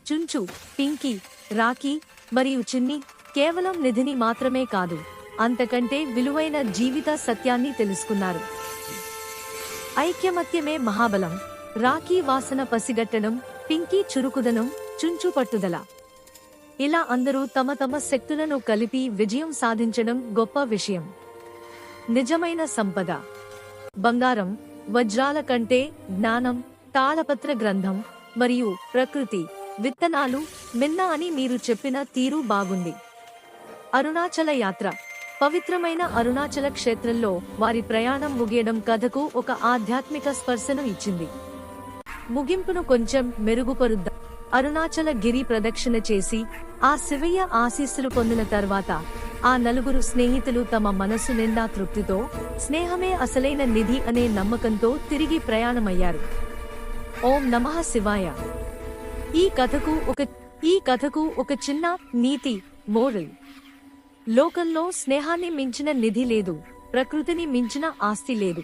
చుంచు, Pinky, Rocky మరియు చిన్ని కేవలం నిధిని మాత్రమే కాదు, అంతకంటే విలువైన జీవిత సత్యాన్ని తెలుసుకున్నారు. ఐక్యమత్యమే మహాబలం. రాకీ వాసన పసిగట్టడం, పింకీ చురుకుదనం, చుంచు పట్టుదల. ఇలా అందరూ తమ తమ శక్తులను కలిపి విజయం సాధించడం గొప్ప విషయం. నిజమైన సంపద బంగారం, వజ్రాల కంటే జ్ఞానం, తాళపత్ర గ్రంథం మరియు ప్రకృతి విత్తనాలు మిన్న అని మీరు చెప్పిన తీరు బాగుంది. అరుణాచల యాత్ర. పవిత్రమైన అరుణాచల క్షేత్రంలో వారి ప్రయాణం ముగియడం కథకు ఒక ఆధ్యాత్మిక స్పర్శను ఇచ్చింది. ముగింపును కొంచెం మెరుగుపరుద్దాం. అరుణాచల గిరి ప్రదక్షిణ చేసి ఆ శివయ్య ఆశీస్సులు పొందిన తర్వాత ఆ నలుగురు స్నేహితులు తమ మనసు నిండా తృప్తితో, స్నేహమే అసలైన నిధి అనే నమ్మకంతో తిరిగి ప్రయాణమయ్యారు. ఓం నమః శివాయ. ఈ కథకు ఒక చిన్న నీతి మోరల్. లోకంలో స్నేహాన్ని మించిన నిధి లేదు, ప్రకృతిని మించిన ఆస్తి లేదు.